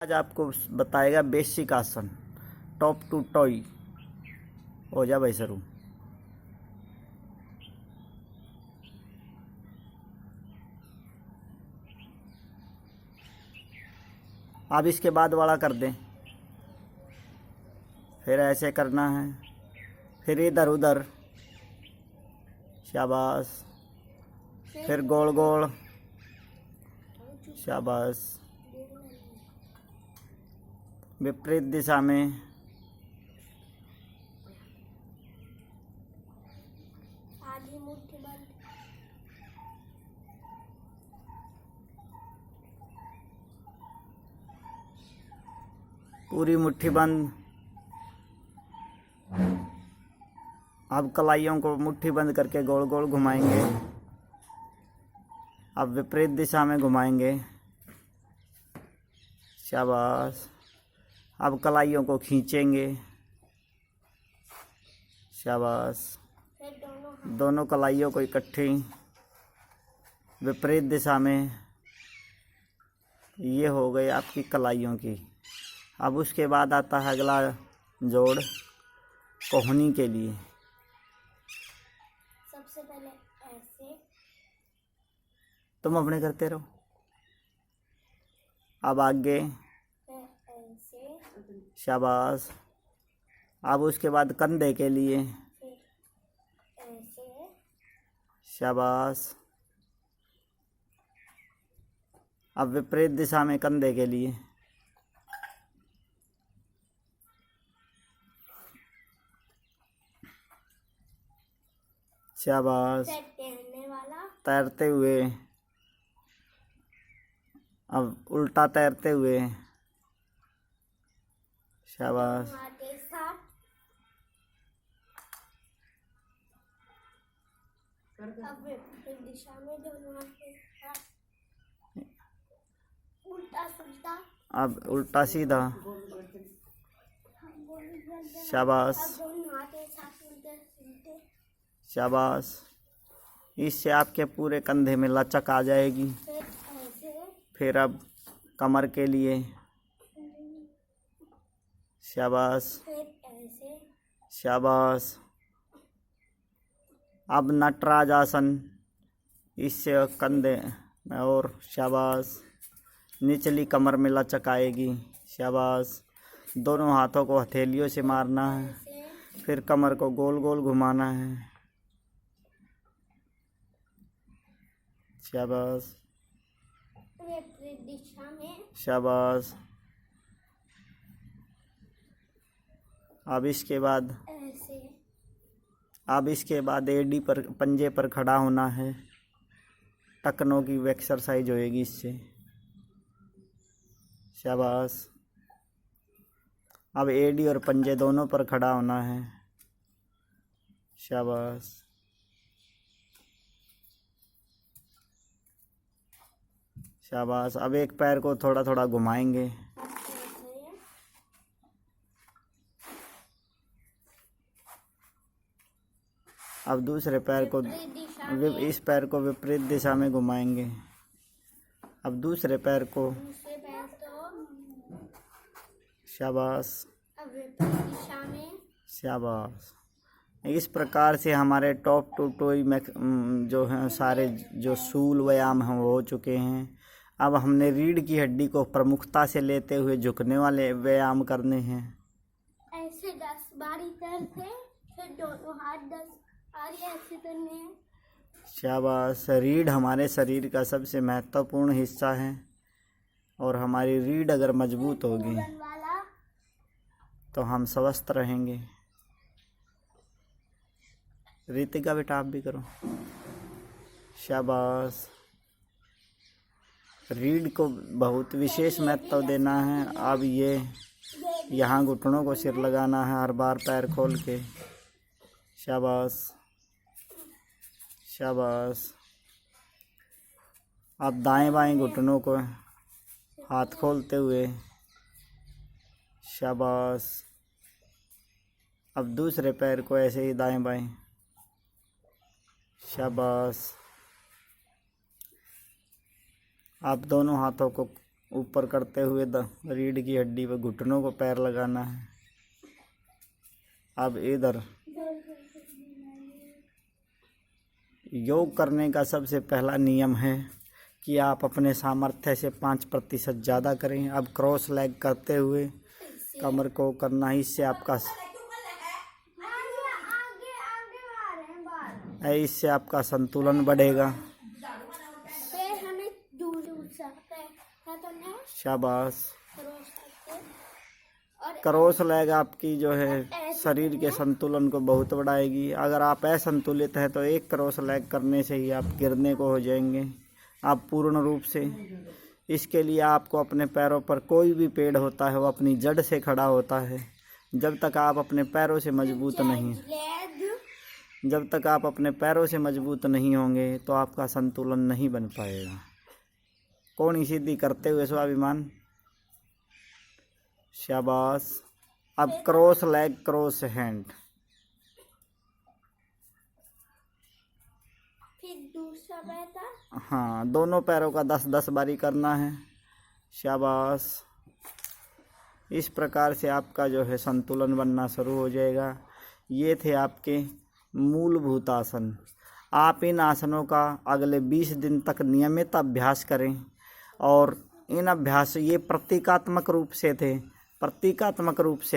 आज आपको बताएगा बेसिक आसन टॉप टू टॉय। हो जा भाई सरू। अब इसके बाद वाला कर दें, फिर ऐसे करना है, फिर इधर उधर, शाबाश, फिर गोल गोल, शाबाश, विपरीत दिशा में, आधी मुट्ठी बंद, पूरी मुट्ठी बंद। अब कलाइयों को मुट्ठी बंद करके गोल गोल घुमाएंगे। अब विपरीत दिशा में घुमाएंगे, शाबाश। अब कलाइयों को खींचेंगे, शाबाश। फिर दोनों कलाइयों को इकट्ठी विपरीत दिशा में। ये हो गई आपकी कलाइयों की। अब उसके बाद आता है अगला जोड़ कोहनी के लिए। सबसे पहले ऐसे, तुम अपने करते रहो। अब आगे, फिर ऐसे, शाबाश। अब उसके बाद कंधे के लिए, फिर ऐसे, शाबाश। अब विपरीत दिशा में कंधे के लिए, शाबाश। फिर तैरने वाला, तैरते हुए, अब उल्टा तैरते हुए, शाबाश। हाथ के साथ, अब विपरीत दिशा में दोनों हाथ के साथ, उल्टा सीधा, अब उल्टा सीधा, शाबाश, अब दोनों हाथ के साथ उल्टे सीधे, शाबाश। इससे आपके पूरे कंधे में लचक आ जाएगी। फिर ऐसे, फिर अब कमर के लिए, शाबाश, फिर ऐसे, शाबाश। अब नटराज आसन, इससे कंधे में और, शाबाश। निचली कमर में लचक आएगी, शाबाश। दोनों हाथों को हथेलियों से मारना है, ऐसे, फिर कमर को गोल गोल घुमाना है, शाबाश, विपरीत दिशा में, शाबाश। अब इसके बाद ऐसे, एडी पर, पंजे पर खड़ा होना है। टखनों की एक्सरसाइज होएगी इससे, शाबाश। अब एडी और पंजे दोनों पर खड़ा होना है, शाबाश, शाबाश। अब एक पैर को थोड़ा थोड़ा घुमाएंगे, ऐसे, अब दूसरे पैर को, विपरीत दिशा में, इस पैर को विपरीत दिशा में घुमाएंगे। अब दूसरे पैर को, दूसरे पैर को, शाबाश, अब विपरीत दिशा में, शाबाश। इस प्रकार से हमारे टॉप टू टॉय में जो हैं सारे जो सूल व्यायाम हैं वो हो चुके हैं। अब हमने रीढ़ की हड्डी को प्रमुखता से लेते हुए झुकने वाले व्यायाम करने हैं। ऐसे 10 बारी करते, फिर दोनों हाथ 10 बारी ऐसे करने हैं। शाबाश। रीढ़ हमारे शरीर का सबसे महत्वपूर्ण हिस्सा है और हमारी रीढ़ अगर मजबूत होगी पूरन वाला, तो हम स्वस्थ रहेंगे। रितिका बेटा आप भी करो, शाबाश। रीढ़ को बहुत विशेष महत्व देना है। अब ये यहाँ घुटनों को सिर लगाना है हर बार पैर खोल के, शाबाश, शाबाश। अब दाएं बाएं घुटनों को हाथ खोलते हुए, शाबाश। अब दूसरे पैर को ऐसे ही दाएं बाएं, शाबाश। आप दोनों हाथों को ऊपर करते हुए रीढ़ की हड्डी पर घुटनों को पैर लगाना है। अब इधर योग करने का सबसे पहला नियम है कि आप अपने सामर्थ्य से 5% ज़्यादा करें। अब क्रॉस लेग करते हुए कमर को करना है, इससे आपका संतुलन बढ़ेगा। फिर हमें दूर सकते हैं तो ना शाबाश। और क्रॉस लेग आपकी जो है शरीर के संतुलन को बहुत बढ़ाएगी। अगर आप असंतुलित हैं तो एक क्रॉस लेग करने से ही आप गिरने को हो जाएंगे आप पूर्ण रूप से। इसके लिए आपको अपने पैरों पर, कोई भी पेड़ होता है वो अपनी जड़ से खड़ा होता है। जब तक आप अपने पैरों से मजबूत नहीं होंगे तो आपका संतुलन नहीं बन पाएगा। कोहनी सीधी करते हुए स्वाभिमान। शाबाश। अब क्रॉस लेग क्रॉस हैंड। फिर दूसरा बैठा। हाँ, दोनों पैरों का 10-10 बारी करना है। शाबाश। इस प्रकार से आपका जो है संतुलन बनना शुरू हो जाएगा। ये थे आपके मूलभूत आसन। आप इन आसनों का अगले 20 दिन तक नियमित अभ्यास करें। और इन अभ्यास ये प्रतीकात्मक रूप से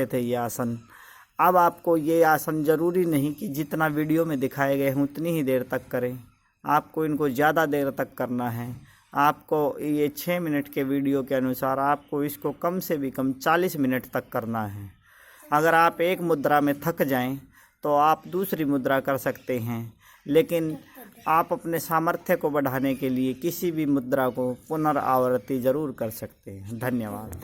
थे ये आसन। अब आपको ये आसन ज़रूरी नहीं कि जितना वीडियो में दिखाए गए हैं उतनी ही देर तक करें। आपको इनको ज़्यादा देर तक करना है। आपको ये 6 मिनट के वीडियो के अनुसार आपको इसको कम से भी कम 40 मिनट तक करना है। अगर आप एक मुद्रा में थक जाएं तो आप दूसरी मुद्रा कर सकते हैं, लेकिन आप अपने सामर्थ्य को बढ़ाने के लिए किसी भी मुद्रा को पुनरावृत्ति ज़रूर कर सकते हैं। धन्यवाद।